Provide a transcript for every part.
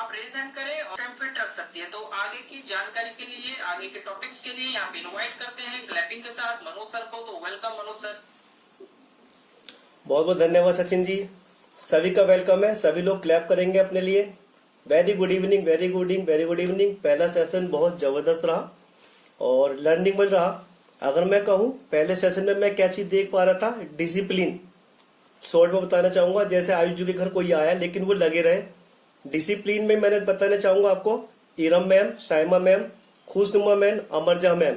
आप raise hand करें और फिट रख सकती है। तो आगे की जानकारी के लिए, आगे के टॉपिक्स के लिए यहाँ पे इनवाइट करते हैं क्लैपिंग के साथ मनोज सर को। तो वेलकम मनोज सर। बहुत बहुत धन्यवाद सचिन जी। सभी का वेलकम है। सभी लोग क्लैप करेंगे अपने लिए। Very good evening, very good evening, very good evening. पहला सेशन बहुत जबरदस्त रहा और लर्निंग मिल रहा। अगर मैं कहूँ पहले सेशन में मैं क्या चीज देख पा रहा था, डिसिप्लिन। शॉर्ट में बताना चाहूंगा, जैसे आयुष जी के घर कोई आया लेकिन वो लगे रहे। डिसिप्लिन में मैंने बताना चाहूंगा आपको, इरम मैम, साइमा मैम, खुशनुमा मैम, अमरजा मैम,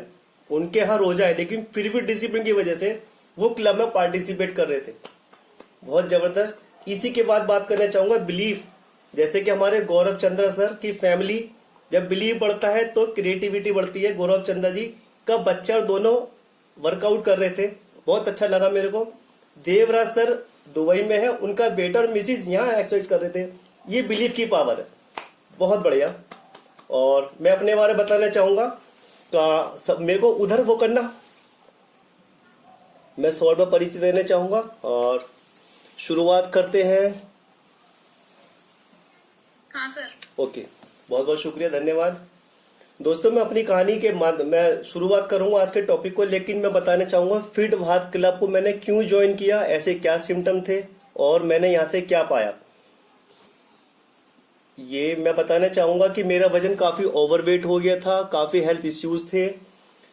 उनके यहाँ रोजा है लेकिन फिर भी डिसिप्लिन की वजह से वो क्लब में पार्टिसिपेट कर रहे थे। बहुत जबरदस्त। इसी के बाद बात करना चाहूंगा बिलीफ। जैसे कि हमारे गौरव चंद्रा सर की फैमिली, जब बिलीव बढ़ता है तो क्रिएटिविटी बढ़ती है। गौरव चंद्रा जी का बच्चा और दोनों वर्कआउट कर रहे थे, बहुत अच्छा लगा मेरे को। देवराज सर दुबई में है, उनका बेटा और मिसिज यहाँ एक्सरसाइज कर रहे थे। ये बिलीफ की पावर है, बहुत बढ़िया। और मैं अपने बारे में बताना चाहूंगा तो सब मेरे को उधर वो करना, मैं शॉर्ट में परिचय देना चाहूंगा और शुरुआत करते हैं। हाँ सर। ओके, बहुत बहुत शुक्रिया, धन्यवाद। दोस्तों मैं अपनी कहानी के मैं शुरुआत करूंगा आज के टॉपिक को, लेकिन मैं बताना चाहूंगा फिट भारत क्लब को मैंने क्यों ज्वाइन किया, ऐसे क्या सिम्टम थे और मैंने यहाँ से क्या पाया। ये मैं बताना चाहूंगा कि मेरा वजन काफी ओवरवेट हो गया था, काफी हेल्थ इश्यूज थे,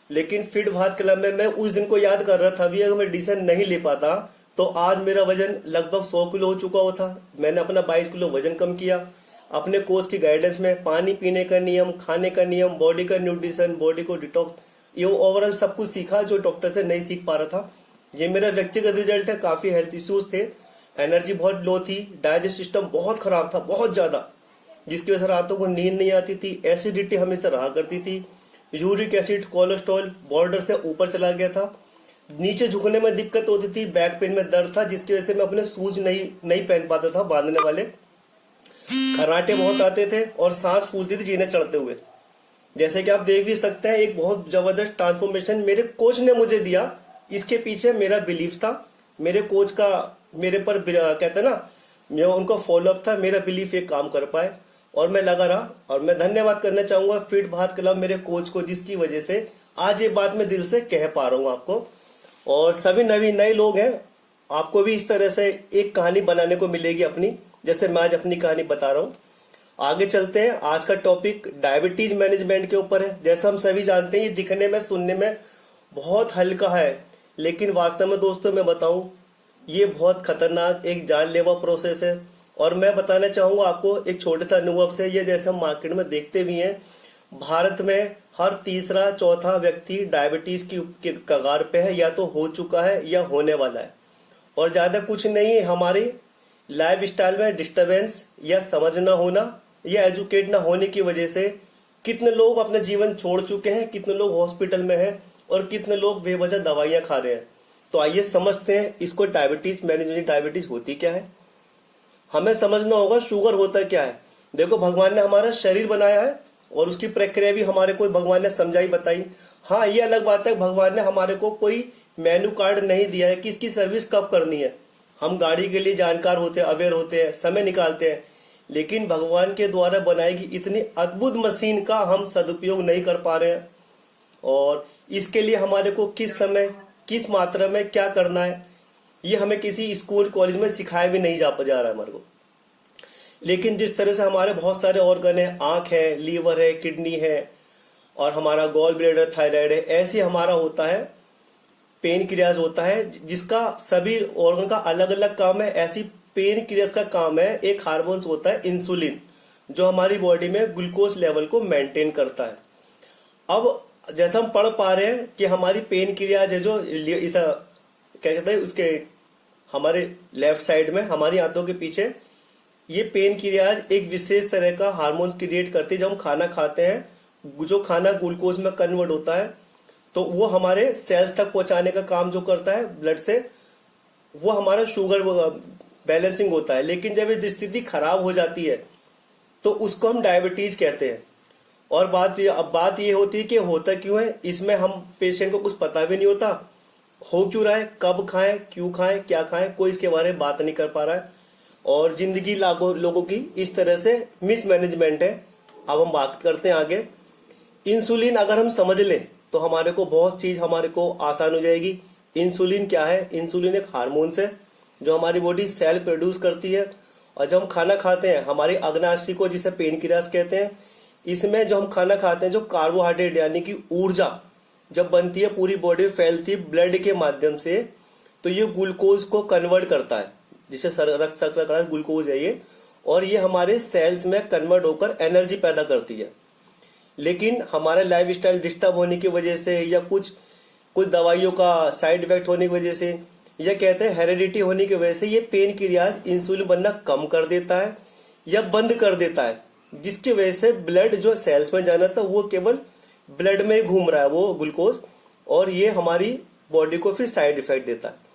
लेकिन फिट भारत क्लब में मैं उस दिन को याद कर रहा था भी अगर मैं डिसीजन नहीं ले पाता तो आज मेरा वजन लगभग 100 किलो हो चुका होता। मैंने अपना 22 किलो वजन कम किया अपने कोच की गाइडेंस में। पानी पीने का नियम, खाने का नियम, बॉडी का न्यूट्रिशन, बॉडी को डिटॉक्स, ये ओवरऑल सब कुछ सीखा जो डॉक्टर से नहीं सीख पा रहा था। ये मेरा व्यक्तिगत रिजल्ट है। काफी हेल्थ इश्यूज थे, एनर्जी बहुत लो थी, डाइजेस्ट सिस्टम बहुत खराब था, बहुत ज्यादा, जिसकी वजह से रातों को नींद नहीं आती थी, एसिडिटी हमेशा रहा करती थी, यूरिक एसिड, कोलेस्ट्रॉल बॉर्डर से ऊपर चला गया था, नीचे झुकने में दिक्कत होती थी, बैक पेन में दर्द था, जिसकी वजह से मैं अपने शूज नहीं पहन पाता था बांधने वाले, खर्राटे बहुत आते थे और सांस फूलती थी जीने चढ़ते हुए। जैसे कि आप देख भी सकते हैं, एक बहुत जबरदस्त ट्रांसफॉर्मेशन मेरे कोच ने मुझे दिया। इसके पीछे मेरा बिलीफ था, मेरे कोच का मेरे पर कहते ना, मैं उनका फॉलोअप था, मेरा बिलीफ ये काम कर पाए और मैं लगा रहा। और मैं धन्यवाद करना चाहूंगा फिट भारत क्लब मेरे कोच को, जिसकी वजह से आज ये बात मैं दिल से कह पा रहा हूँ आपको। और सभी नए लोग हैं, आपको भी इस तरह से एक कहानी बनाने को मिलेगी अपनी, जैसे मैं आज अपनी कहानी बता रहा हूँ। आगे चलते हैं। आज का टॉपिक डायबिटीज मैनेजमेंट के ऊपर है। जैसा हम सभी जानते हैं ये दिखने में, सुनने में बहुत हल्का है, लेकिन वास्तव में दोस्तों मैं बताऊं ये बहुत खतरनाक एक जानलेवा प्रोसेस है। और मैं बताना चाहूंगा आपको एक छोटे सा अनुभव से, ये जैसे हम मार्केट में देखते भी हैं, भारत में हर तीसरा चौथा व्यक्ति डायबिटीज की कगार पे है, या तो हो चुका है या होने वाला है। और ज्यादा कुछ नहीं है, हमारी लाइफ स्टाइल में डिस्टरबेंस या समझ ना होना या एजुकेट ना होने की वजह से कितने लोग अपना जीवन छोड़ चुके हैं, कितने लोग हॉस्पिटल में हैं और कितने लोग बेवजह दवाइयां खा रहे हैं। तो आइए समझते हैं इसको, डायबिटीज मैनेजमेंट। डायबिटीज होती क्या है, हमें समझना होगा। शुगर होता क्या है। देखो, भगवान ने हमारा शरीर बनाया है और उसकी प्रक्रिया भी हमारे को भगवान ने समझाई बताई। हाँ, ये अलग बात है, भगवान ने हमारे को कोई मेन्यू कार्ड नहीं दिया है कि इसकी सर्विस कब करनी है। हम गाड़ी के लिए जानकार होते हैं, अवेयर होते हैं, समय निकालते हैं, लेकिन भगवान के द्वारा बनाई गई इतनी अद्भुत मशीन का हम सदुपयोग नहीं कर पा रहे हैं। और इसके लिए हमारे को किस समय, किस मात्रा में क्या करना है, ये हमें किसी स्कूल कॉलेज में सिखाया भी नहीं जा रहा है हमारे को। लेकिन जिस तरह से हमारे बहुत सारे ऑर्गन है, आंख है, लीवर है, किडनी है और हमारा गॉल ब्लैडर, थायराइड है, ऐसे हमारा होता है पेन क्रियाज होता है, जिसका सभी ऑर्गन का अलग अलग काम है। ऐसी पेन क्रियाज का काम है, एक हार्मोन्स होता है इंसुलिन, जो हमारी बॉडी में ग्लूकोज लेवल को मेंटेन करता है। अब जैसा हम पढ़ पा रहे हैं कि हमारी पेन क्रियाज है, जो क्या कहते हैं उसके, हमारे लेफ्ट साइड में हमारी आंतों के पीछे, ये पेन क्रियाज एक विशेष तरह का हार्मोन क्रिएट करती है। जब हम खाना खाते हैं, जो खाना ग्लूकोज में कन्वर्ट होता है, तो वो हमारे सेल्स तक पहुंचाने का काम जो करता है ब्लड से, वो हमारा शुगर बैलेंसिंग होता है। लेकिन जब ये स्थिति खराब हो जाती है तो उसको हम डायबिटीज कहते हैं। और अब बात ये होती है कि होता क्यों है, इसमें हम पेशेंट को कुछ पता भी नहीं होता, हो क्यों रहा है, कब खाएं, क्यों खाएं, क्या खाएं, कोई इसके बारे में बात नहीं कर पा रहा है। और जिंदगी लोगों की इस तरह से मिसमैनेजमेंट है। अब हम बात करते हैं आगे। इंसुलिन अगर हम समझ लें तो हमारे को बहुत चीज हमारे को आसान हो जाएगी। इंसुलिन क्या है? इंसुलिन एक हार्मोन्स है जो हमारी बॉडी सेल प्रोड्यूस करती है, और जब हम खाना खाते हैं हमारी अग्नाशय को, जिसे पेनक्रियास कहते हैं, इसमें जो हम खाना खाते हैं जो कार्बोहाइड्रेट यानी कि ऊर्जा जब बनती है पूरी बॉडी में फैलती है ब्लड के माध्यम से, तो ये ग्लूकोज को कन्वर्ट करता है, जिसे रक्त शर्करा ग्लूकोज है ये, और ये हमारे सेल्स में कन्वर्ट होकर एनर्जी पैदा करती है। लेकिन हमारा लाइफस्टाइल डिस्टर्ब होने की वजह से या कुछ दवाइयों का साइड इफेक्ट होने की वजह से, या कहते हैं हेरिडिटी होने की वजह से, ये पेनक्रियाज इंसुलिन बनना कम कर देता है या बंद कर देता है, जिसकी वजह से ब्लड जो सेल्स में जाना था वो केवल ब्लड में घूम रहा है वो ग्लूकोज, और ये हमारी बॉडी को फिर साइड इफेक्ट देता है।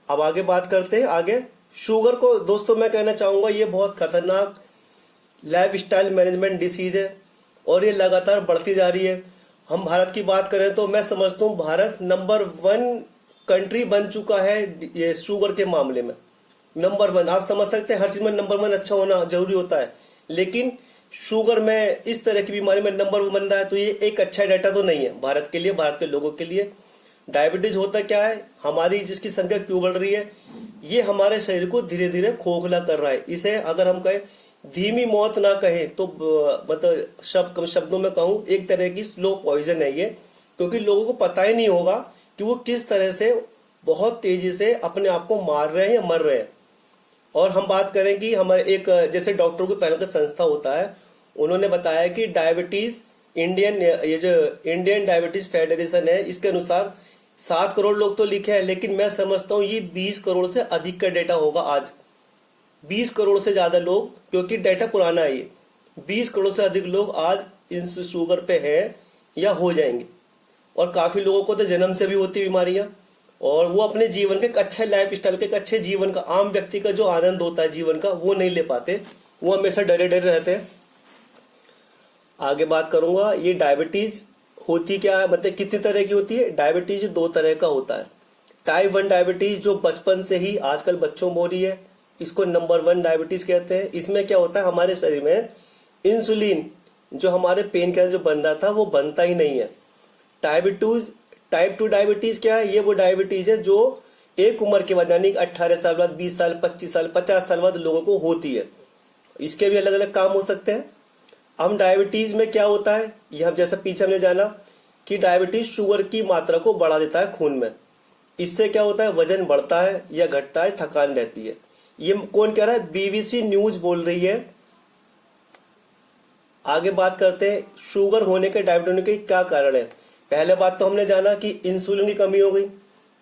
अब आगे बात करते हैं। आगे शुगर को दोस्तों मैं कहना चाहूंगा ये बहुत खतरनाक लाइफस्टाइल मैनेजमेंट डिसीज है और ये लगातार बढ़ती जा रही है। हम भारत की बात करें तो मैं समझता हूँ भारत नंबर 1 कंट्री बन चुका है ये शुगर के मामले में। नंबर 1 आप समझ सकते हैं, हर चीज में नंबर 1 अच्छा होना जरूरी होता है, लेकिन शुगर में इस तरह की बीमारी में नंबर 1 बन रहा है, तो ये एक अच्छा डाटा तो नहीं है भारत के लिए, भारत के लोगों के लिए। डायबिटीज होता क्या है? हमारी जिसकी संख्या क्यों बढ़ रही है, ये हमारे शरीर को धीरे धीरे खोखला कर रहा है। इसे अगर हम कहें धीमी मौत ना कहें तो मतलब कम शब्दों में कहूं, एक तरह की स्लो पॉइजन है ये, क्योंकि लोगों को पता ही नहीं होगा कि वो किस तरह से बहुत तेजी से अपने आप को मार रहे हैं या मर रहे हैं। और हम बात करें कि हमारे एक जैसे डॉक्टरों के पैनल का संस्था होता है, उन्होंने बताया कि डायबिटीज ये जो इंडियन डायबिटीज फेडरेशन है, इसके अनुसार 7 करोड़ लोग तो लिखे हैं, लेकिन मैं समझता हूँ ये 20 करोड़ से अधिक का डेटा होगा आज। 20 करोड़ से ज्यादा लोग, क्योंकि डेटा पुराना है ये, 20 करोड़ से अधिक लोग आज इन शुगर पे हैं या हो जाएंगे। और काफी लोगों को तो जन्म से भी होती बीमारियां, और वो अपने जीवन के एक अच्छे लाइफ स्टाइल के, एक अच्छे जीवन का, आम व्यक्ति का जो आनंद होता है जीवन का, वो नहीं ले पाते, वो हमेशा डरे डरे रहते हैं। आगे बात करूंगा ये डायबिटीज होती क्या है, मतलब कितनी तरह की होती है। डायबिटीज 2 तरह का होता है। टाइप 1 डायबिटीज जो बचपन से ही आजकल बच्चों में हो रही है, इसको नंबर 1 डायबिटीज कहते हैं। इसमें क्या होता है, हमारे शरीर में इंसुलिन जो हमारे पेनक्रियास जो बन रहा था वो बनता ही नहीं है। टाइप 2 डायबिटीज क्या है? ये वो डायबिटीज है जो एक उम्र के बाद यानी 18 साल बाद, 20 साल, 25 साल, 50 साल बाद लोगों को होती है। इसके भी अलग अलग काम हो सकते हैं। हम डायबिटीज में क्या होता है, यह जैसा पीछे हमने जाना कि डायबिटीज शुगर की मात्रा को बढ़ा देता है खून में। इससे क्या होता है, वजन बढ़ता है या घटता है, थकान रहती है। ये कौन कह रहा है? बीबीसी न्यूज बोल रही है। आगे बात करते हैं शुगर होने के, डायबिटीज होने के क्या कारण है। पहले बात तो हमने जाना कि इंसुलिन की कमी हो गई।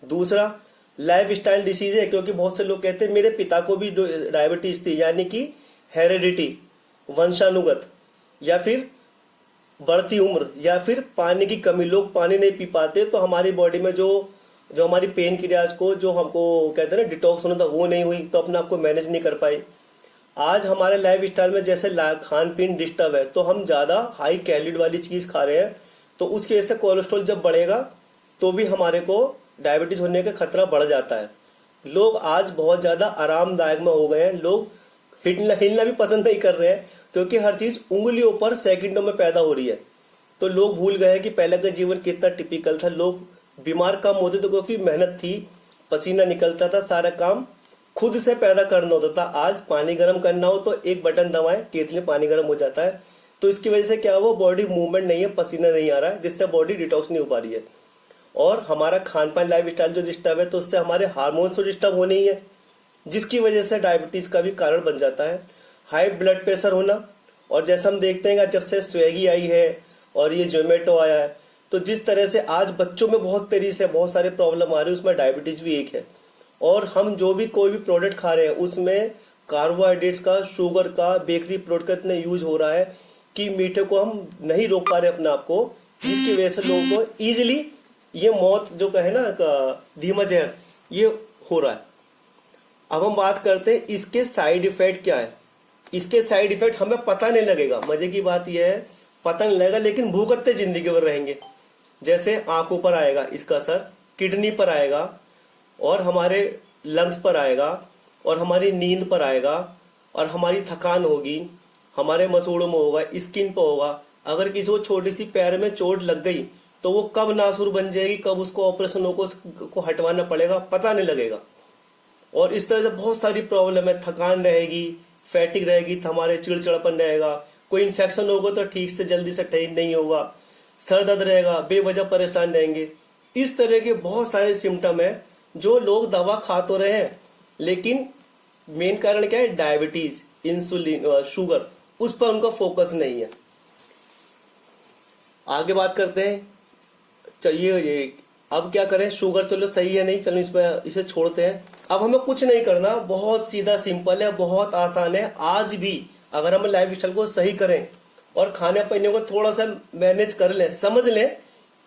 दूसरा लाइफ स्टाइल डिसीज है, क्योंकि बहुत से लोग कहते हैं मेरे पिता को भी डायबिटीज थी, यानी कि हेरिडिटी, वंशानुगत, या फिर बढ़ती उम्र, या फिर पानी की कमी, लोग पानी नहीं पी पाते, तो हमारी बॉडी में जो हमारी पेनक्रियाज को जो हमको कहते हैं ना डिटॉक्स होना था वो नहीं हुई, तो अपने आप को मैनेज नहीं कर पाए। आज हमारे लाइफ स्टाइल में जैसे खान पीन डिस्टर्ब है, तो हम ज्यादा हाई कैलोरी वाली चीज खा रहे हैं, तो उसकी वजह से कोलेस्ट्रॉल जब बढ़ेगा तो भी हमारे को डायबिटीज होने का खतरा बढ़ जाता है। लोग आज बहुत ज्यादा आरामदायक में हो गए हैं, लोग हिलना भी पसंद नहीं कर रहे हैं, क्योंकि हर चीज उंगलियों पर सेकंडों में पैदा हो रही है। तो लोग भूल गए कि पहले का जीवन कितना टिपिकल था। लोग बीमार कम होते थे क्योंकि मेहनत थी, पसीना निकलता था, सारा काम खुद से पैदा करना होता था। आज पानी गर्म करना हो तो एक बटन दबाएं, केतली में पानी गर्म हो जाता है। तो इसकी वजह से क्या वो बॉडी मूवमेंट नहीं है, पसीना नहीं आ रहा है, जिससे बॉडी डिटॉक्स नहीं हो पा रही है। और हमारा खान पान लाइफ स्टाइल जो डिस्टर्ब है, तो उससे हमारे हार्मोन्स तो डिस्टर्ब होने ही है, जिसकी वजह से डायबिटीज का भी कारण बन जाता है। हाई ब्लड प्रेशर होना, और जैसा हम देखते हैं जब से स्विगी आई है और ये जोमेटो आया है, तो जिस तरह से आज बच्चों में बहुत तेजी से बहुत सारे प्रॉब्लम आ रही है, उसमें डायबिटीज भी एक है। और हम जो भी कोई भी प्रोडक्ट खा रहे हैं उसमें कार्बोहाइड्रेट्स का, शुगर का, बेकरी प्रोडक्ट का इतना यूज हो रहा है कि मीठे को हम नहीं रोक पा रहे अपने आप को, जिसकी वजह से लोगों को इजिली ये मौत जो कहे ना धीमा जहर, ये हो रहा है। अब हम बात करते हैं इसके साइड इफेक्ट क्या है। इसके साइड इफेक्ट हमें पता नहीं लगेगा, मजे की बात यह है पता नहीं लगेगा, लेकिन भूखते जिंदगी भर रहेंगे। जैसे आंखों पर आएगा इसका असर, किडनी पर आएगा, और हमारे लंग्स पर आएगा, और हमारी नींद पर आएगा और हमारी थकान होगी, हमारे मसूड़ों में होगा, स्किन पर होगा। अगर किसी को छोटी सी पैर में चोट लग गई तो वो कब नासुर बन जाएगी, कब उसको ऑपरेशन को हटवाना पड़ेगा पता नहीं लगेगा। और इस तरह से बहुत सारी प्रॉब्लम है, थकान रहेगी, फैटिक रहेगी, तो हमारे चिड़चिड़ापन रहेगा, कोई इन्फेक्शन होगा तो ठीक से जल्दी से ठीक नहीं होगा, सर दर्द रहेगा, बेवजह परेशान रहेंगे। इस तरह के बहुत सारे सिम्टम है जो लोग दवा खा तो रहे हैं, लेकिन मेन कारण क्या है, डायबिटीज, इंसुलिन, शुगर, उस पर उनका फोकस नहीं है। आगे बात करते हैं, चलिए ये अब क्या करें, शुगर चलो सही है नहीं, चलो इसे छोड़ते हैं। अब हमें कुछ नहीं करना, बहुत सीधा सिंपल है, बहुत आसान है। आज भी अगर हम लाइफ स्टाइल को सही करें और खाने पीने को थोड़ा सा मैनेज कर लें, समझ लें,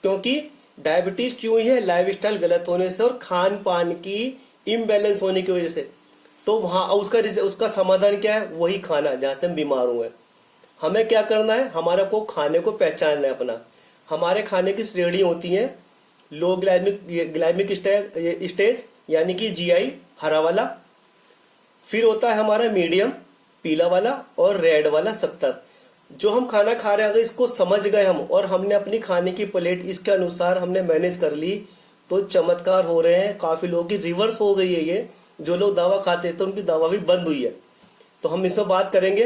क्योंकि डायबिटीज क्यों ही है, लाइफ स्टाइल गलत होने से और खान पान की इम्बैलेंस होने की वजह से। तो वहां उसका समाधान क्या है, वही खाना जहां से हम बीमार हुए। हमें क्या करना है, हमारा को खाने को पहचानना है अपना। हमारे खाने की श्रेणी होती है, लो ग्लाइमिक स्टेज यानी कि जीआई हरा वाला, फिर होता है हमारा मीडियम पीला वाला, और रेड वाला 70। जो हम खाना खा रहे हैं अगर इसको समझ गए हम और हमने अपनी खाने की प्लेट इसके अनुसार हमने मैनेज कर ली तो चमत्कार हो रहे हैं। काफी लोगों की रिवर्स हो गई है ये, जो लोग दवा खाते थे उनकी दवा भी बंद हुई है। तो हम इसमें बात करेंगे,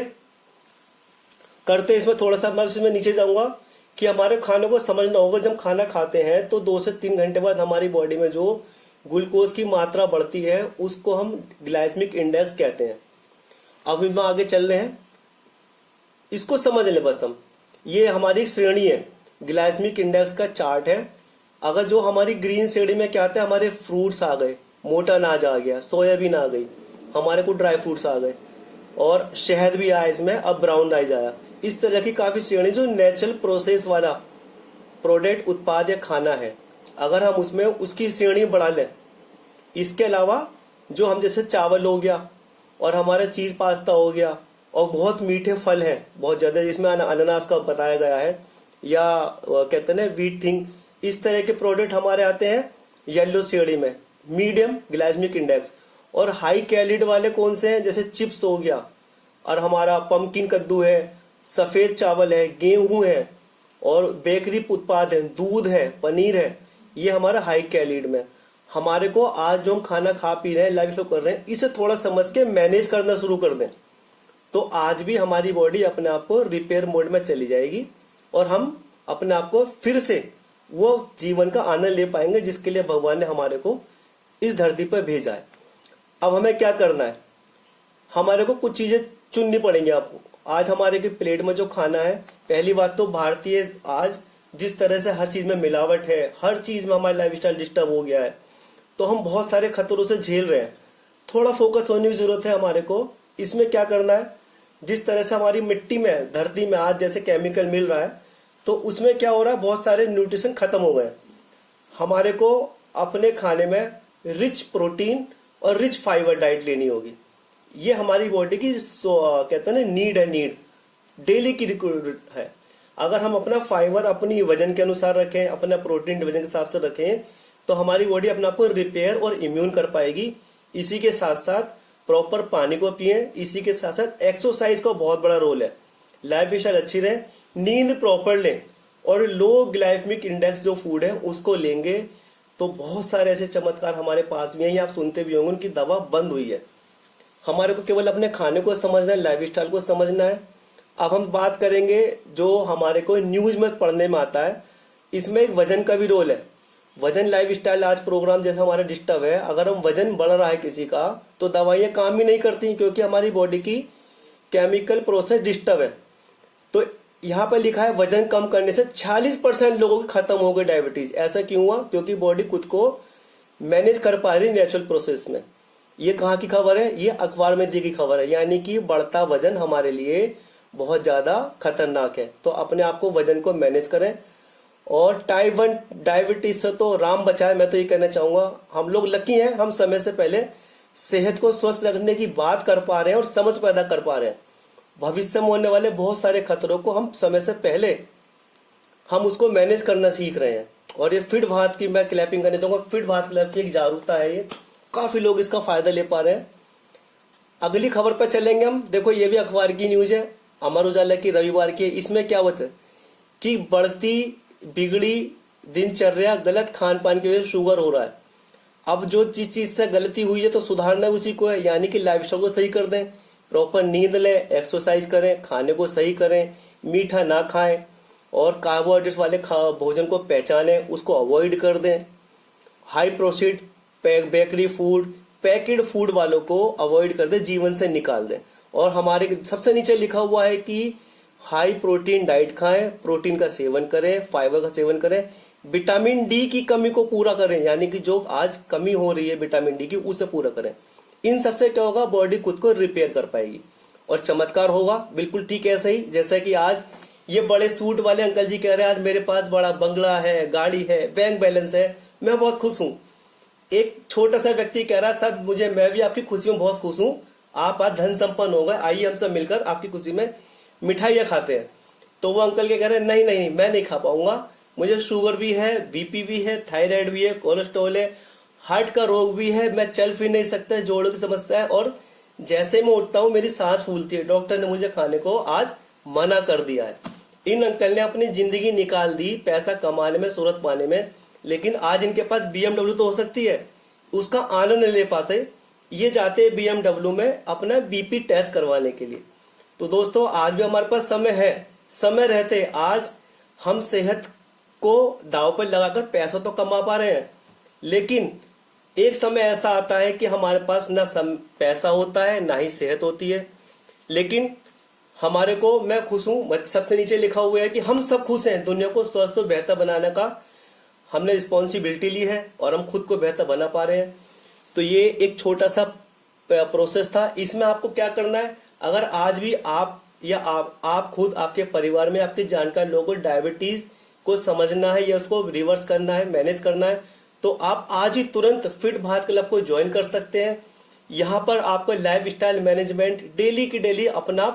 करते इसमें थोड़ा सा मैं इसमें नीचे जाऊंगा कि हमारे खाने को समझना होगा। जब खाना खाते हैं तो 2 से 3 घंटे बाद हमारी बॉडी में जो ग्लूकोज की मात्रा बढ़ती है उसको हम ग्लाइसेमिक इंडेक्स कहते हैं। अब हम आगे चल रहे हैं, इसको समझ लें बस हम। ये हमारी श्रेणी है, ग्लाइसेमिक इंडेक्स का चार्ट है। अगर जो हमारी ग्रीन श्रेणी में क्या आता है, हमारे फ्रूट्स आ गए, मोटा अनाज आ गया, सोयाबीन आ गई, हमारे को ड्राई फ्रूट्स आ गए, और शहद भी आया इसमें, अब ब्राउन राइस आया। इस तरह की काफी श्रेणी जो नेचुरल प्रोसेस वाला प्रोडक्ट उत्पाद या खाना है, अगर हम उसमें उसकी श्रेणी बढ़ा लें। इसके अलावा जो हम जैसे चावल हो गया और हमारा चीज पास्ता हो गया, और बहुत मीठे फल हैं बहुत ज्यादा, जिसमें अनानास का बताया गया है, या कहते हैं व्हीट थिंग, इस तरह के प्रोडक्ट हमारे आते हैं येलो श्रेणी में, मीडियम ग्लाइसेमिक इंडेक्स। और हाई कैलोरी वाले कौन से हैं, जैसे चिप्स हो गया, और हमारा पंपकिन कद्दू है, सफेद चावल है, गेहूं है, और बेकरी उत्पाद है, दूध है, पनीर है, ये हमारा हाई कैलोरी में। हमारे को आज जो हम खाना खा पी रहे हैं, लाइफ स्टाइल कर रहे हैं, इसे थोड़ा समझ के मैनेज करना शुरू कर दें तो आज भी हमारी बॉडी अपने आप को रिपेयर मोड में चली जाएगी और हम अपने आप को फिर से वो जीवन का आनंद ले पाएंगे जिसके लिए भगवान ने हमारे को इस धरती पर भेजा है। अब हमें क्या करना है, हमारे को कुछ चीजें चुननी पड़ेंगी आपको। आज हमारे की प्लेट में जो खाना है, पहली बात तो भारतीय आज जिस तरह से हर चीज में मिलावट है, हर चीज में हमारा लाइफस्टाइल डिस्टर्ब हो गया है, तो हम बहुत सारे खतरों से झेल रहे हैं। थोड़ा फोकस होने की जरूरत है हमारे को। इसमें क्या करना है, जिस तरह से हमारी मिट्टी में, धरती में आज जैसे केमिकल मिल रहा है, तो उसमें क्या हो रहा है, बहुत सारे न्यूट्रिशन खत्म हो गए। हमारे को अपने खाने में रिच प्रोटीन और रिच फाइबर डाइट लेनी होगी। ये हमारी बॉडी की कहते हैं ना नीड है, नीड डेली की रिक्वायरमेंट है। अगर हम अपना फाइबर अपनी वजन के अनुसार रखें, अपना प्रोटीन वजन के हिसाब से रखें, तो हमारी बॉडी अपने आप को रिपेयर और इम्यून कर पाएगी। इसी के साथ साथ प्रॉपर पानी को पिए, इसी के साथ साथ एक्सरसाइज का बहुत बड़ा रोल है। लाइफ स्टाइल अच्छी रहे, नींद प्रॉपर लें, और लो ग्लाइसेमिक इंडेक्स जो फूड है उसको लेंगे तो बहुत सारे ऐसे चमत्कार हमारे पास भी हैं, आप सुनते भी होंगे, उनकी दवा बंद हुई है। हमारे को केवल अपने खाने को समझना है, लाइफ स्टाइल को समझना है। अब हम बात करेंगे जो हमारे को न्यूज में पढ़ने में आता है, इसमें एक वजन का भी रोल है। वजन लाइफ स्टाइल आज प्रोग्राम जैसा हमारा डिस्टर्ब है, अगर हम वजन बढ़ रहा है किसी का तो दवाइयां काम ही नहीं करती, क्योंकि हमारी बॉडी की केमिकल प्रोसेस डिस्टर्ब है। तो यहाँ पर लिखा है वजन कम करने से 46% लोगों की खत्म हो गई डायबिटीज। ऐसा क्यों हुआ, क्योंकि बॉडी खुद को मैनेज कर पा रही नेचुरल प्रोसेस में। ये कहाँ की खबर है, ये अखबार में दी गई खबर है, यानी कि बढ़ता वजन हमारे लिए बहुत ज्यादा खतरनाक है। तो अपने आप को वजन को मैनेज करें। और टाइप 1 डायबिटीज से तो राम बचाए, मैं तो ये कहना चाहूंगा। हम लोग लकी हैं, हम समय से पहले सेहत को स्वस्थ रखने की बात कर पा रहे हैं और समझ पैदा कर पा रहे हैं। भविष्य में होने वाले बहुत सारे खतरों को हम समय से पहले हम उसको मैनेज करना सीख रहे हैं। और ये फिट भारत की मैं क्लैपिंग करने दूंगा। फिट भारत क्लब की एक जागरूकता है, ये काफी लोग इसका फायदा ले पा रहे हैं। अगली खबर पर चलेंगे हम। देखो ये भी अखबार की न्यूज है, अमर उजाला की रविवार की है। इसमें क्या होता है कि बढ़ती बिगड़ी दिनचर्या, गलत खान पान की वजह से शुगर हो रहा है। अब जो जिस चीज से गलती हुई है तो सुधारना उसी को है, यानी कि लाइफस्टाइल को सही कर दें, प्रॉपर नींद लें, एक्सरसाइज करें, खाने को सही करें, मीठा ना खाएं और कार्बोहाइड्रेट्स वाले भोजन को पहचानें, उसको अवॉइड कर दें। High proceed bakery food, packed food वालों को अवॉइड कर दें, जीवन से निकाल दें। और हमारे सबसे नीचे लिखा हुआ है कि हाई प्रोटीन डाइट खाएं, प्रोटीन का सेवन करें, फाइबर का सेवन करें, विटामिन डी की कमी को पूरा करें, यानी कि जो आज कमी हो रही है विटामिन डी की उसे पूरा करें। इन सबसे क्या होगा, बॉडी खुद को रिपेयर कर पाएगी और चमत्कार होगा। बिल्कुल ठीक ऐसे ही जैसा कि आज ये बड़े सूट वाले अंकल जी कह रहे हैं आज मेरे पास बड़ा बंगला है, गाड़ी है, बैंक बैलेंस है, मैं बहुत खुश हूं। एक छोटा सा व्यक्ति कह रहा है सर मैं भी आपकी खुशी में बहुत खुश हूं, आप आज धन संपन्न हो गए, आइए हम सब मिलकर आपकी खुशी में मिठाइयाँ खाते हैं। तो वो अंकल के कह रहे हैं नहीं नहीं मैं नहीं खा पाऊंगा, मुझे शुगर भी है, बीपी भी है, थायराइड भी है, कोलेस्ट्रॉल है, हार्ट का रोग भी है, मैं चल फिर नहीं सकता, जोड़ों की समस्या है और जैसे मैं उठता हूँ मेरी सांस फूलती है, डॉक्टर ने मुझे खाने को आज मना कर दिया है। इन अंकल ने अपनी जिंदगी निकाल दी पैसा कमाने में, शोहरत पाने में, लेकिन आज इनके पास BMW तो हो सकती है, उसका आनंद नहीं ले पाते। ये जाते हैं BMW में अपना बीपी टेस्ट करवाने के लिए। तो दोस्तों आज भी हमारे पास समय है, समय रहते आज हम सेहत को दांव पर लगाकर पैसा तो कमा पा रहे हैं, लेकिन एक समय ऐसा आता है कि हमारे पास ना पैसा होता है ना ही सेहत होती है। लेकिन हमारे को मैं खुश हूं, सबसे नीचे लिखा हुआ है कि हम सब खुश हैं, दुनिया को स्वस्थ और बेहतर बनाने का हमने रिस्पॉन्सिबिलिटी ली है और हम खुद को बेहतर बना पा रहे हैं। तो ये एक छोटा सा प्रोसेस था। इसमें आपको क्या करना है, अगर आज भी आप या आप खुद आपके परिवार में आपके जानकार लोगों को डायबिटीज को समझना है या उसको रिवर्स करना है, मैनेज करना है, तो आप आज ही तुरंत फिट भारत क्लब को ज्वाइन कर सकते हैं। यहाँ पर आपको लाइफ स्टाइल मैनेजमेंट डेली की डेली अपना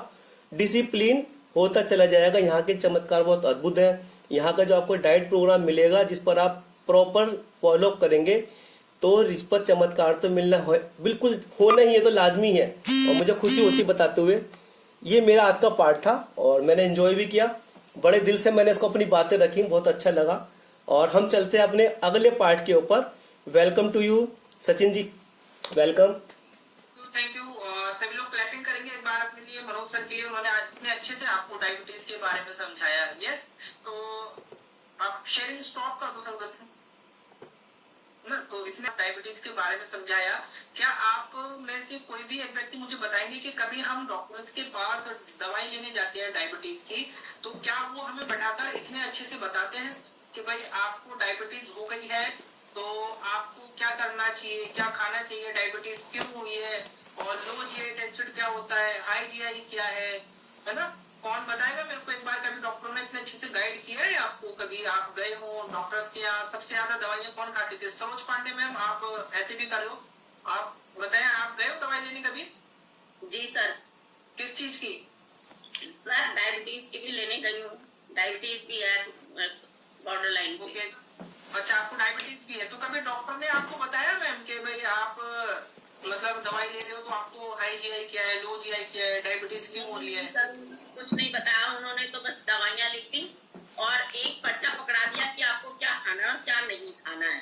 डिसिप्लिन होता चला जाएगा। यहाँ के चमत्कार बहुत अद्भुत है। यहाँ का जो आपको डाइट प्रोग्राम मिलेगा जिस पर आप प्रॉपर फॉलो करेंगे तो इस पर चमत्कार तो मिलना बिल्कुल होना ही है, तो लाजमी है। और मुझे खुशी होती बताते हुए। ये मेरा आज का पार्ट था और मैंने एंजॉय भी किया, बड़े दिल से मैंने इसको अपनी बातें रखी, बहुत अच्छा लगा। और हम चलते हैं अपने अगले पार्ट के ऊपर। Welcome to you Sachin ji, welcome. Thank you. सभी लोग क्लैपिंग करेंगे एक बार अपने लिए, मनोज सर के लिए, उन्होंने आज इतने अच्छे से आपको डायबिटीज के बारे में समझाया। यस, तो आप शेयरिंग स्टॉप कर दो संगत ना, तो इतने डायबिटीज के बारे में समझाया। क्या आप में से कोई भी एक व्यक्ति मुझे बताएंगे कि कभी हम डॉक्टर्स के पास दवाई लेने जाते हैं डायबिटीज की, तो क्या वो हमें बैठाकर इतने अच्छे से बताते हैं कि भाई आपको डायबिटीज हो गई है तो आपको क्या करना चाहिए, क्या खाना चाहिए, डायबिटीज क्यों हुई है, और लो जीआई टेस्टेड क्या होता है, हाई जीआई क्या है ना? कौन बताएगा मेरे को एक बार, कभी डॉक्टर ने इतने अच्छे से गाइड किया है आपको? कभी आप गए हो डॉक्टर्स के यहाँ? सबसे ज्यादा दवाइयाँ कौन खाते थे? सरोज पांडे मैम, आप ऐसे भी कर लो, आप बताएं, आप गए हो दवाई लेने कभी? जी सर। किस चीज की? सर डायबिटीज की भी लेने गई हूँ, डायबिटीज भी है बॉर्डर लाइन पे। ओके, अच्छा आपको डायबिटीज भी है, तो कभी डॉक्टर ने आपको बताया मैम कि भाई आप मतलब दवाई ले रहे हो तो आपको हाई जीआई क्या है, लो जीआई क्या है, डायबिटीज क्यों हो रही है? सर कुछ नहीं बताया उन्होंने, तो बस दवाइयाँ लिख दी और एक पर्चा पकड़ा दिया कि आपको क्या खाना है क्या नहीं खाना है।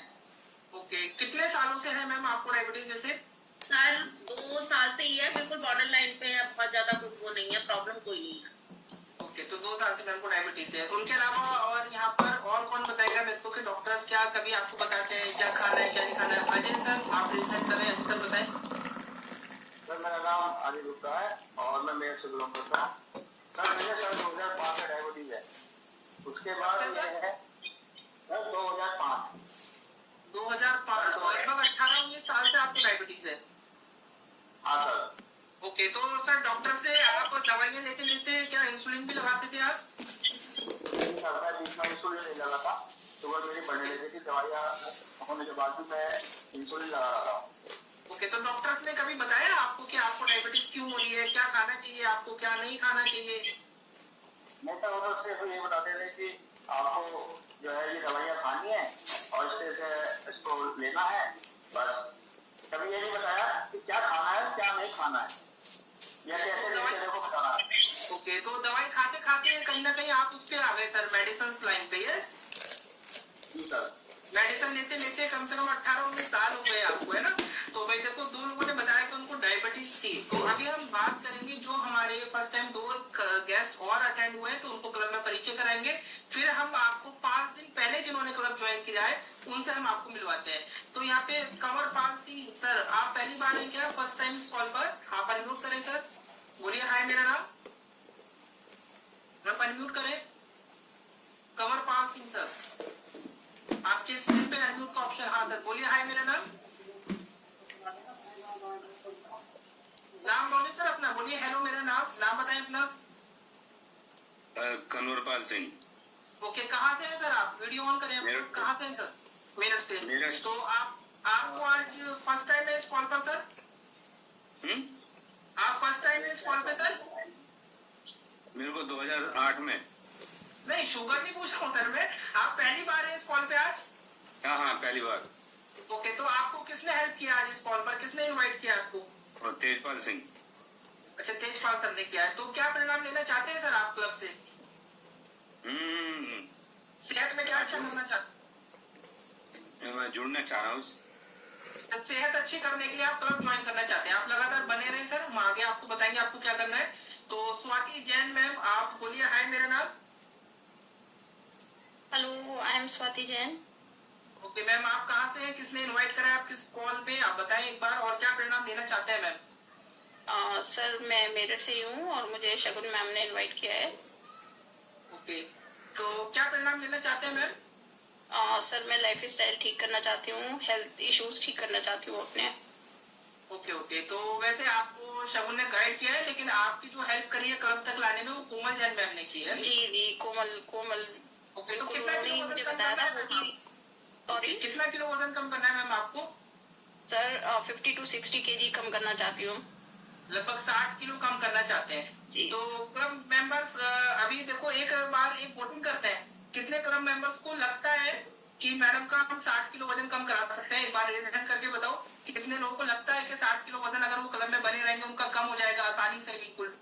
ओके, कितने सालों से है मैम आपको डायबिटीज? जैसे सर 2 साल से ही है, बिल्कुल बॉर्डर लाइन पे है, बहुत ज्यादा कुछ वो नहीं है, प्रॉब्लम कोई नहीं है। ओके, तो 2 साल से मैम को डायबिटीज है। उनके अलावा और यहाँ पर और कौन बताएगा मेरे को कि डॉक्टर्स क्या कभी आपको बताते हैं क्या खाना है क्या नहीं खाना है? अजय सर, आप रिसर्च करें, अजय सर बताएं। सर मेरा नाम अजय गुप्ता है और मैं मेरठ से बिलोंग करता हूँ। सर मुझे 2005 में डायबिटीज है, उसके बाद ये है सर 2005 तो लगभग 18-19 साल से आपको डायबिटीज है। हाँ सर। ओके, तो सर डॉक्टर से आप दवाइयाँ लेते लेते क्या इंसुलिन भी लगाते थे आप? सर मैं बीच में इंसुलिन नहीं लगा था, शुगर मेरी बढ़ने लगी थी, दवाइयाँ होने के बाद भी मैं इंसुलिन लगा रहा था। ओके, तो डॉक्टर्स ने कभी बताया आपको कि आपको डायबिटीज क्यों हो रही है, क्या खाना चाहिए आपको, क्या नहीं खाना चाहिए? नहीं सर, उन्होंने सिर्फ ये बताते थे कि आपको जो है ये दवाइयाँ खानी है और इसको लेना है, बस। कभी ये नहीं बताया कि क्या खाना है क्या नहीं खाना है। या कैसे लेते को बताना है। ओके, तो दवाई खाते खाते कहीं ना कहीं आप उस पे आ गए सर, मेडिसिन लाइन पे। यस जी सर। मेडिसिन लेते लेते कम से कम 18-19 साल हो गए आपको, है ना। तो भाई देखो, 2 लोगों ने बताया कि उनको डायबिटीज थी। तो अभी हम बात करेंगे जो हमारे फर्स्ट टाइम 2 गेस्ट और अटेंड हुए हैं, तो उनको क्लब में परिचय कराएंगे। फिर हम आपको 5 दिन पहले जिन्होंने क्लब ज्वाइन किया है उनसे हम आपको मिलवाते हैं। तो यहाँ पे कंवर पाल सिंह सर, आप पहली बार हैं क्या फर्स्ट टाइम इस कॉल पर? आप अनम्यूट करें सर, बोलिए हाय मेरा नाम। आप अनम्यूट करें, कंवर पाल सिंह सर, आपके स्क्रीन पे अनम्यूट का ऑप्शन। हाँ सर, बोलिए हाय मेरा नाम। नाम बोलिए सर अपना, बोलिए हेलो मेरा नाम, नाम बताएं अपना। कन्वरपाल सिंह। ओके, कहाँ से हैं सर आप? वीडियो ऑन करें। मेरठ। कहाँ से हैं सर? मेरठ से। मेरठ। तो आपको आज फर्स्ट टाइम है इस कॉल पर सर? आप फर्स्ट टाइम है इस कॉल पे सर? मेरे को 2008 में। नहीं, शुगर नहीं पूछ रहा हूँ सर मैं, आप पहली बार है इस कॉल पे आज? हाँ, पहली बार। ओके, तो आपको किसने हेल्प किया आज इस कॉल पर? किसने इनवाइट किया आपको? और तेजपाल सिंह। अच्छा, तेजपाल सर ने किया है। तो क्या परिणाम लेना चाहते हैं सर आप क्लब से? सेहत में क्या अच्छा करना चाहते हैं? मैं जुड़ना चाह रहा हूँ। सेहत अच्छी करने के लिए आप क्लब ज्वाइन करना चाहते हैं। आप लगातार बने रहें सर, हम आगे आपको बताएंगे आपको क्या करना है। तो स्वाति जैन मैम, आप बोलिए हाय मेरा नाम। Hello, I am Swati Jain. Okay ma'am, आप कहाँ से हैं? किसने इनवाइट करा है आप किस कॉल पे? आप बताएं एक बार, और क्या परिणाम लेना चाहते हैं मैम? सर मैं मेरठ से ही हूँ और मुझे शगुन मैम ने इनवाइट किया है। ओके, तो क्या परिणाम लेना चाहते हैं मैम? सर मैं लाइफ स्टाइल ठीक करना चाहती हूँ, हेल्थ इश्यूज ठीक करना चाहती हूँ अपने। ओके, तो वैसे आपको शगुन ने गाइड किया है, लेकिन आपकी जो हेल्प करी है क्लब तक लाने में वो कोमल जैन मैम ने की है। जी, कोमल। ओके, तो कितना उन्होंने किलो मुझे वजन कम बताया करना था है वो ही। सॉरी कितना किलो वजन कम करना है मैम आपको? सर 50 to 60 kg कम करना चाहती हूँ। लगभग 60 किलो कम करना चाहते हैं जी। तो क्लब मेंबर्स अभी देखो, एक बार एक वोटिंग करते हैं, कितने क्लब मेंबर्स को लगता है कि मैडम का हम 60 किलो वजन कम करा सकते हैं? एक बार रेज हैंड करके बताओ कि कितने लोगों को लगता है कि 60 किलो वजन अगर वो क्लब में बने रहेंगे उनका कम हो जाएगा आसानी से, बिल्कुल।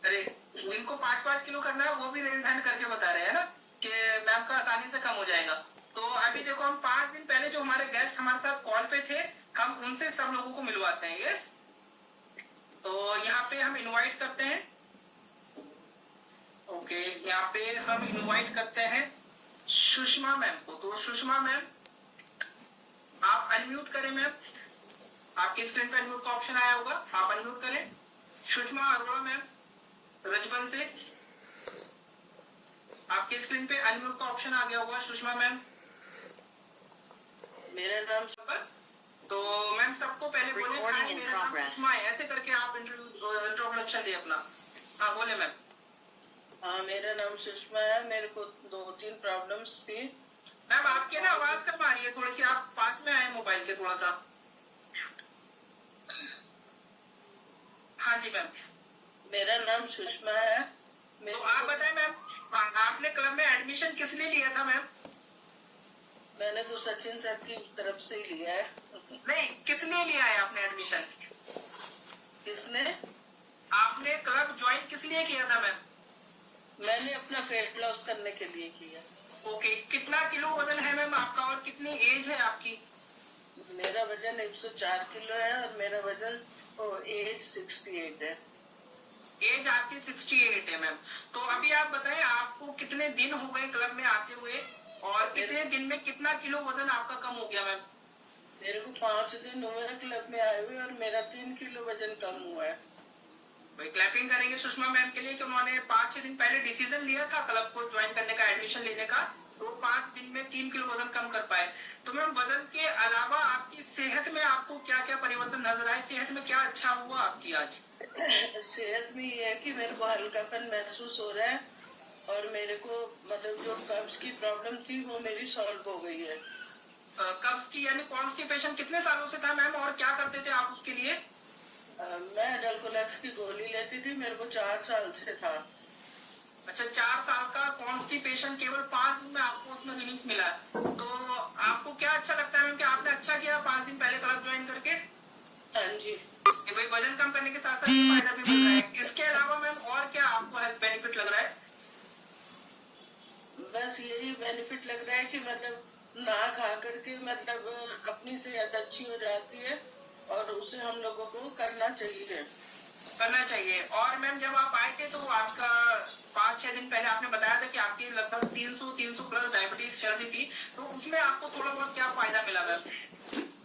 अरे, जिनको 5-5 किलो करना है वो भी रेज हैंड करके बता रहे हैं ना कि मैम का आसानी से कम हो जाएगा। तो अभी देखो, हम 5 दिन पहले जो हमारे गेस्ट हमारे साथ कॉल पे थे, हम उनसे सब लोगों को मिलवाते हैं। यस, तो यहाँ पे हम इनवाइट करते हैं। ओके, यहाँ पे हम इनवाइट करते हैं सुषमा मैम को। तो सुषमा मैम, आप अनम्यूट करें मैम, आपकी स्क्रीन पे अनम्यूट का ऑप्शन आया होगा, आप अनम्यूट करें। सुषमा अरोड़ा मैम रजबन से, आपकी स्क्रीन पे अनम्यूट का ऑप्शन आ गया होगा सुषमा मैम। मेरा नाम तो मैम सबको पहले बोले Recording in मेरा नाम progress. सुषमा है, ऐसे करके आप इंट्रोडक्शन दे अपना। हाँ बोले मैम। हाँ, मेरा नाम सुषमा है। मेरे को 2-3 प्रॉब्लम्स थी। मैम आपकी ना आवाज कम आ रही है, थोड़ी सी आप पास में आए मोबाइल के थोड़ा सा। हाँ जी मैम। मेरा नाम सुषमा है। तो आप बताएं मैम, आपने क्लब में एडमिशन किस लिए लिया था मैम? मैंने तो सचिन सर की तरफ से ही लिया है। नहीं, किस लिए लिया है आपने एडमिशन? किसने? आपने क्लब ज्वाइन किस लिए किया था मैम? मैंने अपना वेट लॉस करने के लिए किया। ओके, कितना किलो वजन है मैम आपका और कितनी एज है आपकी? मेरा वजन 104 किलो है और मेरा वजन एज 68 है। एज आपकी 68 है मैम। तो अभी आप बताएं, आपको कितने दिन हो गए क्लब में आते हुए और कितने दिन में कितना किलो वजन आपका कम हो गया मैम? मेरे को 5 दिन हुए हैं क्लब में आए हुए और मेरा 3 किलो वजन कम हुआ है। भाई क्लैपिंग करेंगे सुषमा मैम के लिए कि उन्होंने 5-6 दिन पहले डिसीजन लिया था क्लब को ज्वाइन करने का, एडमिशन लेने का, तो 5 दिन में 3 किलो वजन कम कर पाए। तो मैम वजन के अलावा आपकी सेहत में आपको क्या क्या परिवर्तन नजर आए? सेहत में क्या अच्छा हुआ आपकी आज? सेहत में ये है कि मेरे को हल्कापन महसूस हो रहा है और मेरे को मतलब जो कब्ज की प्रॉब्लम थी वो मेरी सॉल्व हो गई है। कब्ज की यानी कॉन्स्टिपेशन कितने सालों से था मैम और क्या करते थे आप उसके लिए? मैं डल्कोलेक्स की गोली लेती थी, मेरे को 4 साल से था। अच्छा, 4 साल का कॉन्स्टिपेशन, केवल 5 दिन में आपको उसमें रिलीफ मिला। तो आपको क्या अच्छा लगता है मैम कि आपने अच्छा किया 5 दिन पहले क्लब ज्वाइन करके? हाँ जी। कि भाई वजन कम करने के साथ साथ ये फायदा भी मिल रहा है। इसके अलावा मैम और क्या आपको हेल्थ बेनिफिट लग रहा है? बस यही बेनिफिट लग रहा है कि मतलब ना खा करके मतलब अपनी सेहत अच्छी हो जाती है और उसे हम लोगों को करना चाहिए। और मैम जब आप आए थे तो आपका 5-6 दिन पहले आपने बताया था कि आपकी लगभग 300 प्लस डायबिटीज चल रही थी, तो उसमें आपको थोड़ा बहुत क्या फायदा मिला मैम?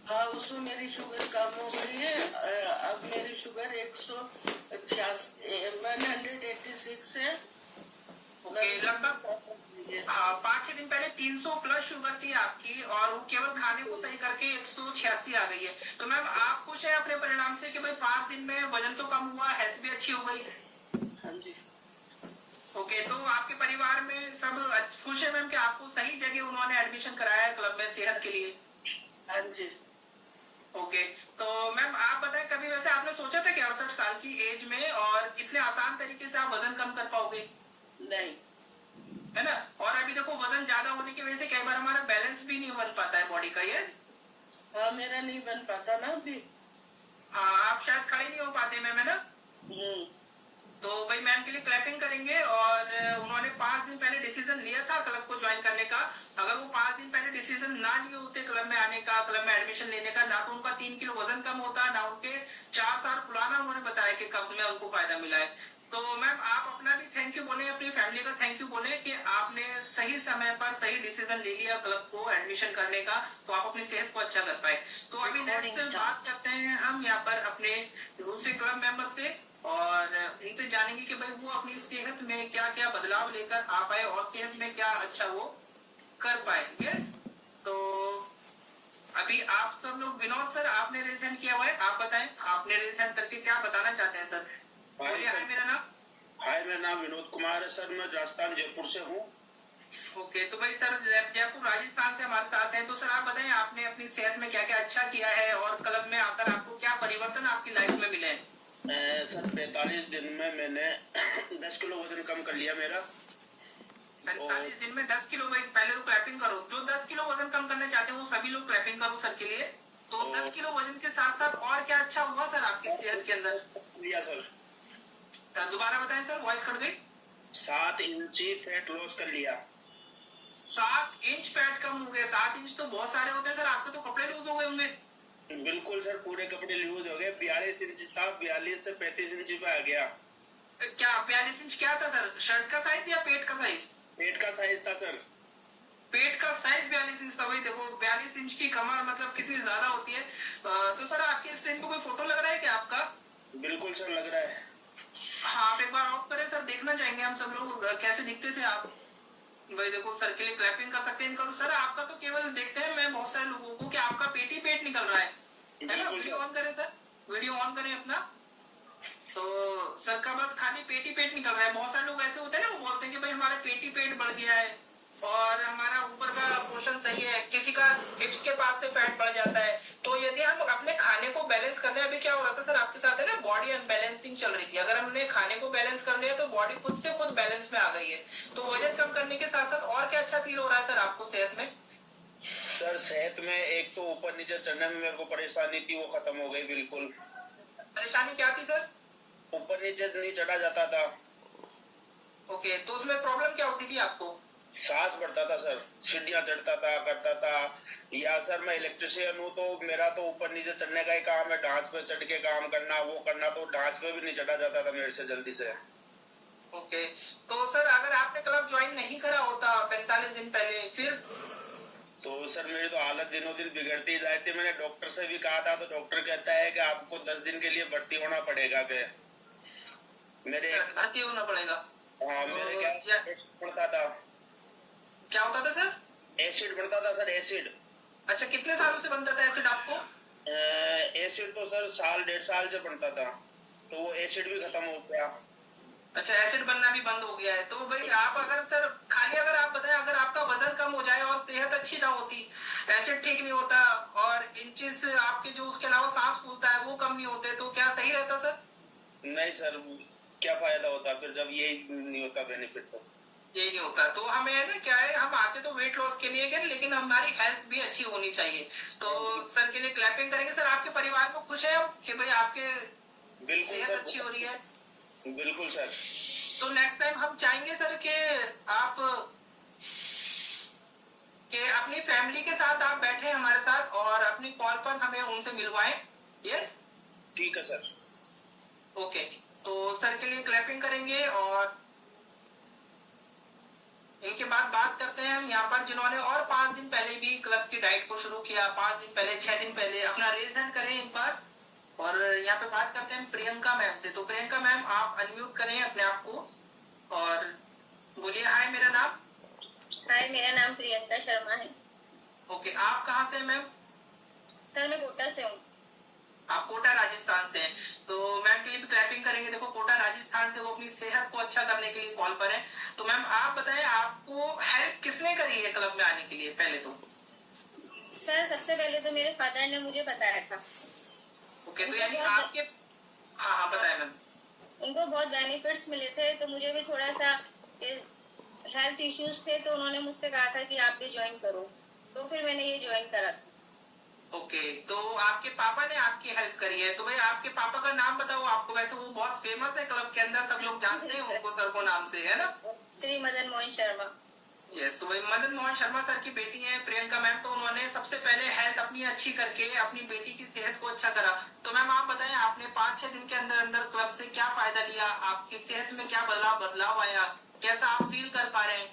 हाँ, उसमें मेरी शुगर कम हो गई है। अब मेरी शुगर 186 है। ओके, लगभग 5-6 दिन पहले 300 प्लस शुगर थी आपकी और वो केवल खाने को सही करके 186 आ गई है। तो मैम आप खुश है अपने परिणाम से कि भाई 5 दिन में वजन तो कम हुआ, हेल्थ भी अच्छी हो गई? हाँ जी। ओके, तो आपके परिवार में सब खुश है मैम कि आपको सही जगह उन्होंने एडमिशन कराया है क्लब में सेहत के लिए? हाँ जी। ओके, तो मैम आप बताएं कभी वैसे आपने सोचा था कि 68 साल की एज में और कितने आसान तरीके से आप वजन कम कर पाओगे? नहीं। है ना? और अभी देखो वजन ज्यादा होने की वजह से कई बार हमारा बैलेंस भी नहीं बन पाता है बॉडी का। यस, हाँ, मेरा नहीं बन पाता ना अभी। हाँ, आप शायद खड़े नहीं हो पाते मैम, है ना? तो भाई मैम के लिए क्लैपिंग करेंगे। और उन्होंने 5 दिन पहले डिसीजन लिया था क्लब को ज्वाइन करने का। अगर वो 5 दिन पहले डिसीजन ना लिए होते क्लब में आने का, क्लब में एडमिशन लेने का, ना तो उनका 3 किलो वजन कम होता, ना उनके 4 साल पुराना उन्होंने बताया कि कब में उनको फायदा मिला है। तो मैम आप अपना भी थैंक यू बोले, अपनी फैमिली का थैंक यू बोले कि आपने सही समय पर सही डिसीजन ले लिया क्लब को एडमिशन करने का, तो आप अपनी सेहत को अच्छा कर पाए। तो अभी नेक्स्ट बात करते हैं हम यहाँ पर अपने दूसरे क्लब मेंबर से और इनसे जानेंगे कि भाई वो अपनी सेहत में क्या क्या बदलाव लेकर आ पाए और सेहत में क्या अच्छा वो कर पाए। यस, तो अभी आप सब लोग, विनोद सर आपने रेज हैंड किया हुआ है, आप बताएं आपने रेज हैंड करके क्या बताना चाहते हैं सर? बोलिए। हाय, मेरा नाम विनोद कुमार है सर, मैं राजस्थान जयपुर से हूँ। ओके, तो भाई सर जयपुर राजस्थान से हमारे साथ हैं, तो सर आप बताएं आपने अपनी सेहत में क्या क्या अच्छा किया है और क्लब में आकर आपको क्या परिवर्तन आपकी लाइफ में मिले हैं? सर 45 दिन में मैंने 10 किलो वजन कम कर लिया मेरा। 45 दिन में 10 किलो? भाई पहले तो क्लैपिंग करो, जो 10 किलो वजन कम करना चाहते हैं वो सभी लोग क्लैपिंग करो सर के लिए। तो 10 किलो वजन के साथ साथ और क्या अच्छा हुआ सर आपकी सेहत के अंदर? लिया सर, दोबारा बताएं सर, वॉइस कट गई। 7 इंच फैट लॉस कर लिया। 7 इंच फैट कम हो गया? 7 इंच तो बहुत सारे होते हैं सर, आपके तो कपड़े लूज हो गए होंगे। बिल्कुल सर, पूरे कपड़े लूज हो गए। 42 इंच था, 42 से 35 इंच पे आ गया। क्या 42 इंच क्या था सर? शर्ट का साइज या पेट का साइज? पेट का साइज था सर। पेट का साइज 42 इंच था। भाई देखो 42 इंच की कमर मतलब कितनी ज्यादा होती है। तो सर आपकी स्क्रीन पे कोई फोटो लग रहा है क्या आपका? बिल्कुल सर, लग रहा है। हाँ, आप एक बार ऑफ करें सर, देखना चाहेंगे हम सब लोग कैसे दिखते थे आप। भाई देखो सर के लिए क्लैपिंग कर सकते हैं इनको। सर आपका तो केवल देखते हैं मैं बहुत सारे लोगों को कि आपका पेट ही पेट निकल रहा है ना? वीडियो ऑन करें सर, वीडियो ऑन करें अपना। तो सर का बस खाली पेट ही पेट निकल रहा है। बहुत सारे लोग ऐसे होते हैं ना, वो बोलते हैं कि भाई हमारा पेट ही पेट बढ़ गया है और हमारा ऊपर का पोर्शन सही है, किसी का हिप्स के पास से फैट बढ़ जाता है। तो यदि हम अपने खाने को बैलेंस करने, अभी क्या हो रहा था सर आपके साथ है ना, बॉडी अनबैलेंसिंग चल रही थी। अगर हमने खाने को बैलेंस कर लिया तो बॉडी खुद से खुद बैलेंस में आ गई है। तो वजन कम करने के साथ साथ और क्या अच्छा फील हो रहा है सर आपको सेहत में? सर सेहत में एक तो ऊपर नीचे चढ़ने में मेरे को परेशानी थी, वो खत्म हो गई बिल्कुल। परेशानी क्या थी सर? ऊपर नीचे नहीं चढ़ा जाता था। ओके, तो उसमें प्रॉब्लम क्या होती थी आपको? सांस बढ़ता था सर, सीढ़ियाँ चढ़ता था, करता था। या सर मैं इलेक्ट्रिशियन हूँ, तो मेरा तो ऊपर नीचे चढ़ने का ही काम है, ढांच पे चढ़ के काम करना, वो करना, तो ढांच पे भी नहीं चढ़ा जाता था मेरे से जल्दी से। ओके, तो सर अगर आपने क्लब ज्वाइन नहीं करा होता 45 दिन पहले, फिर? तो सर मेरी तो हालत दिनों दिन बिगड़ती जाती थी। मैंने डॉक्टर से भी कहा था, तो डॉक्टर कहता है कि आपको 10 दिन के लिए भर्ती होना पड़ेगा। मेरे भर्ती होना पड़ेगा? हाँ, मेरे क्या एसिड बढ़ता था। क्या होता था सर? एसिड बढ़ता था सर, एसिड। अच्छा, कितने सालों से बनता था एसिड आपको? एसिड तो सर 1.5 साल से बनता था, तो वो एसिड भी खत्म हो गया। अच्छा, एसिड बनना भी बंद हो गया है। तो भाई आप अगर सर खाली अगर आप बताएं, अगर आपका वजन कम हो जाए और सेहत अच्छी ना होती, एसिड ठीक नहीं होता और इंचेस आपके जो उसके अलावा सांस फूलता है वो कम नहीं होते, तो क्या सही रहता सर? नहीं सर, क्या फायदा होता फिर जब ये नहीं होता बेनिफिट तो? ये नहीं होता। तो हमें है ना क्या है, हम आते तो वेट लॉस के लिए गए, लेकिन हमारी हेल्थ भी अच्छी होनी चाहिए। तो सर के लिए क्लैपिंग करेंगे। सर आपके परिवार में खुश है कि भाई आपके बिल्कुल सेहत सर, अच्छी हो रही है? बिल्कुल सर। तो नेक्स्ट टाइम हम चाहेंगे सर कि आप अपनी फैमिली के साथ आप बैठे हमारे साथ और अपनी कॉल पर हमें उनसे मिलवाएं। यस, ठीक है सर। ओके। तो सर के लिए क्लैपिंग करेंगे और इनके बाद बात करते हैं हम यहाँ पर जिन्होंने और 5 दिन पहले भी क्लब की डाइट को शुरू किया, 5 दिन पहले, 6 दिन पहले। अपना रेज हैंड करें एक बार। और यहाँ पे बात करते हैं प्रियंका मैम से। तो प्रियंका मैम आप अनम्यूट करें अपने आप को और बोलिए, हाय मेरा नाम। हाय, मेरा नाम प्रियंका शर्मा है। ओके, आप कहाँ से मैम? सर मैं कोटा से हूँ। आप कोटा राजस्थान से हैं। तो मैम के लिए भी क्लैपिंग करेंगे। देखो कोटा राजस्थान से वो अपनी सेहत को अच्छा करने के लिए कॉल पर है। तो मैम आप बताएं, आपको हेल्प किसने करी है क्लब में आने के लिए? पहले तो सर सबसे पहले तो मेरे फादर ने मुझे बताया था। ओके, तो यानी आपके, हाँ हाँ बताएं मैम। उनको बहुत बेनिफिट्स मिले थे, तो मुझे भी थोड़ा सा हेल्थ इश्यूज थे, तो उन्होंने मुझसे कहा था कि आप भी ज्वाइन करो, तो फिर मैंने ये ज्वाइन करा था। ओके, तो आपके पापा ने आपकी हेल्प करी है। तो भाई आपके पापा का नाम बताओ आपको। वैसे वो बहुत फेमस है क्लब के अंदर, सब लोग जानते हैं उनको सर को नाम से, है ना? श्री मदन मोहन शर्मा। यस, तो भाई मदन मोहन शर्मा सर की बेटी है प्रियंका मैम। तो उन्होंने सबसे पहले हेल्थ अपनी अच्छी करके अपनी बेटी की सेहत को अच्छा करा। तो मैम आप बताएं, आपने 5-6 दिन के अंदर अंदर क्लब से क्या फायदा लिया? आपकी सेहत में क्या बदलाव आया? कैसा आप फील कर पा रहे हैं?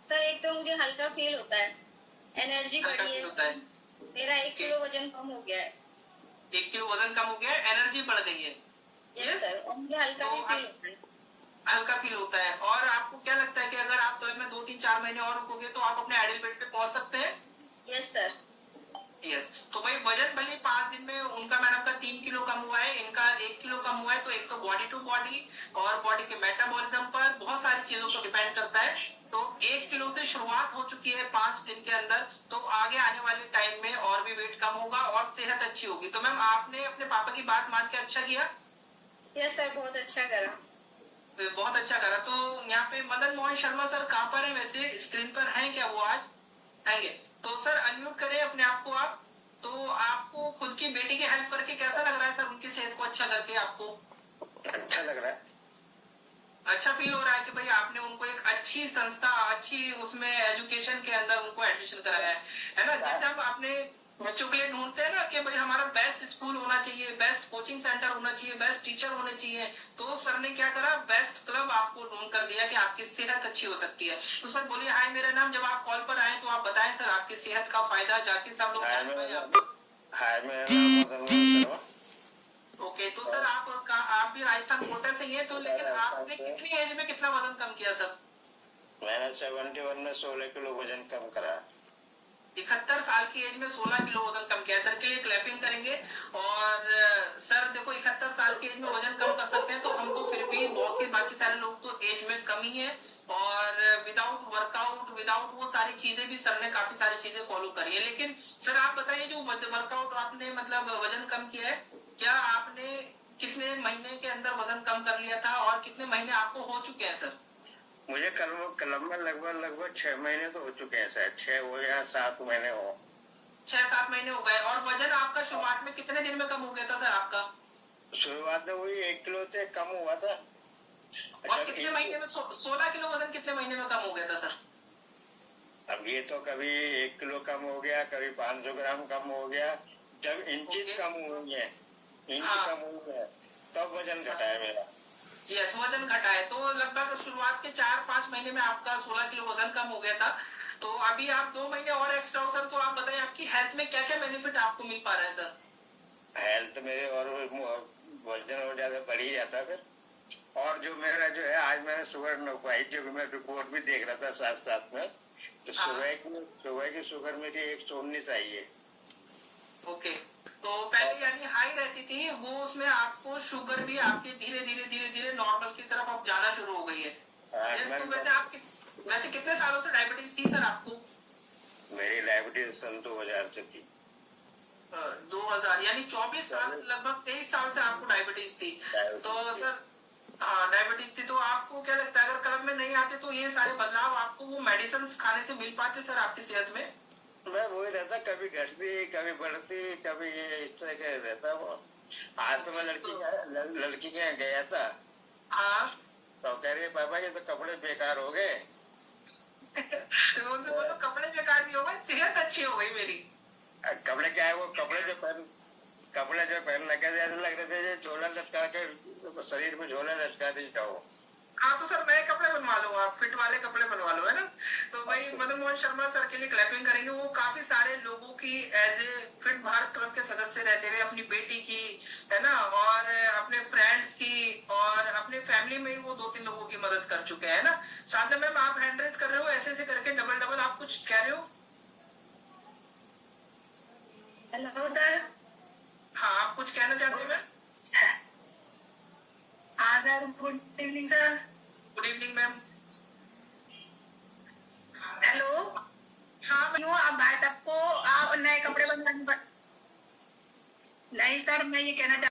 सर एक तो मुझे हल्का फील होता है, एनर्जी हल्का बढ़ी फील है, होता है? मेरा 1 किलो वजन कम हो गया है। 1 किलो वजन कम हो गया है, एनर्जी बढ़ गई है। यस सर, और मुझे हल्का भी फील होता है। हल्का फील होता है। और आपको क्या लगता है कि अगर आप क्लब में 2-3-4 महीने और रुकोगे तो आप अपने आइडियल वेट पे पहुंच सकते हैं? Yes sir. यस। तो भाई वजन भले 5 दिन में उनका मैडम का 3 किलो कम हुआ है, इनका 1 किलो कम हुआ है। तो एक तो बॉडी टू बॉडी और बॉडी के मेटाबॉलिज्म पर बहुत सारी चीजों को डिपेंड करता है। तो 1 किलो से शुरुआत हो चुकी है 5 दिन के अंदर। तो आगे आने वाले टाइम में और भी वेट कम होगा और सेहत अच्छी होगी। तो मैम आपने अपने पापा की बात मान के अच्छा किया? यस सर, बहुत अच्छा करा। बहुत अच्छा करा। तो यहाँ पे मदन मोहन शर्मा सर कहाँ पर है? वैसे स्क्रीन पर हैं क्या वो? आज आएंगे। तो सर अनम्यूट करें अपने आप को आप। तो आपको खुद की बेटी की हेल्प करके कैसा लग रहा है सर? उनकी सेहत को अच्छा करके आपको अच्छा लग रहा है। अच्छा फील हो रहा है कि भाई आपने उनको एक अच्छी संस्था, अच्छी उसमें एजुकेशन के अंदर उनको एडमिशन कराया है ना? जैसे हम अपने बच्चों के लिए ढूंढते हैं ना कि भाई हमारा बेस्ट स्कूल होना चाहिए, बेस्ट कोचिंग सेंटर होना चाहिए, बेस्ट टीचर होने चाहिए। तो सर ने क्या करा, बेस्ट क्लब आपको ढूंढ कर दिया कि आपकी सेहत अच्छी हो सकती है। तो सर बोलिए, हाय मेरा नाम। जब आप कॉल पर आए तो आप बताएं सर आपकी सेहत का फायदा जाके सब लोग जान पाए आप। हाय मेरा नाम मदन मोहन शर्मा। ओके, तो सर आप भी राजस्थान कोटा से ही है। तो लेकिन आपने कितनी एज में कितना वजन कम किया सर? मैंने 71 में 16 किलो वजन कम करा। 71 साल की एज में 16 किलो वजन कम किया। सर के लिए क्लैपिंग करेंगे। और सर देखो 71 साल की एज में वजन कम कर सकते हैं तो हम तो फिर भी बाकी सारे लोग तो एज में कम ही है। और विदाउट वर्कआउट, विदाउट वो सारी चीजें भी सर ने काफी सारी चीजें फॉलो करी है। लेकिन सर आप बताइए, जो वर्कआउट आपने मतलब वजन कम किया है, क्या आपने कितने महीने के अंदर वजन कम कर लिया था और कितने महीने आपको हो चुके हैं सर? मुझे क्लब में लगभग 6 महीने तो हो चुके हैं सर। 6 हो या 7 महीने हो। 6-7 महीने हो गए। और वजन आपका शुरुआत में कितने दिन में कम हो गया था सर आपका? शुरुआत में वही 1 किलो से कम हुआ था। और कितने महीने में 16 किलो वजन कितने महीने में कम हो गया था सर? अब ये तो कभी 1 किलो कम हो गया, कभी 500 ग्राम कम हो गया। जब इंचेस कम हुई है, इंच कम हुई है, तब वजन घटा है मेरा। यस, वजन घटा है। तो लगभग शुरुआत के 4-5 महीने में आपका 16 किलो वजन कम हो गया था। तो अभी आप 2 महीने और एक्स्ट्रा हो सर। तो आप बताएं आपकी हेल्थ में क्या क्या बेनिफिट आपको मिल पा रहा है सर? हेल्थ मेरे और वजन और ज्यादा बढ़ ही जाता फिर। और जो मेरा जो है, आज मैंने शुगर नपाई, जो मैं रिपोर्ट भी देख रहा था साथ साथ में। तो सुबह की शुगर मेरी 119 आई है। ओके, तो पहले यानी हाई रहती थी वो, उसमें आपको शुगर भी आपकी धीरे धीरे नॉर्मल की तरफ अब जाना शुरू हो गई है। तो वैसे कितने सालों से डायबिटीज थी सर आपको? मेरी डायबिटीज सन 2000 से थी। 2000 यानी 24 साल, लगभग 23 साल से आपको डायबिटीज थी। तो सर हाँ डायबिटीज थी। तो आपको क्या लगता है, अगर क्लब में नहीं आते पाते तो ये सारे बदलाव आपको वो मेडिसिन खाने से मिल पाते सर आपकी सेहत में? मैं वही रहता, कभी घटती कभी बढ़ती, कभी ये इस तरह का रहता वो। आज तो मैं लड़की के यहाँ गया था, हाँ तो कह रही है पापा ये तो कपड़े बेकार हो गए। तो उनसे बोलो कपड़े बेकार नहीं हो गए, सेहत अच्छी हो गई मेरी। कपड़े क्या है वो कपड़े जो पहन लगे थे ऐसे लग रहे थे जो झोला लटका के शरीर में झोला लटका दी जाओ। हाँ तो सर नए कपड़े बनवा लो, आप फिट वाले कपड़े बनवा लो, है ना। तो भाई मदन मोहन शर्मा सर के लिए क्लैपिंग करेंगे। वो काफी सारे लोगों की as a fit Bharat club के सदस्य रहते हुए अपनी बेटी की, है ना, और अपने फ्रेंड्स की और अपने फैमिली में ही वो 2-3 लोगों की मदद कर चुके हैं ना। साधना मैम आप हैंड रेज कर रहे हो ऐसे ऐसे करके डबल आप कुछ कह रहे हो? Hello sir. हाँ आप कुछ कहना चाहते हैं मैम? हाँ sir, good evening sir. Good evening ma'am. Hello. हाँ मैं अब भाई सबको आप नए कपड़े बनवाने नहीं सर, मैं ये कहना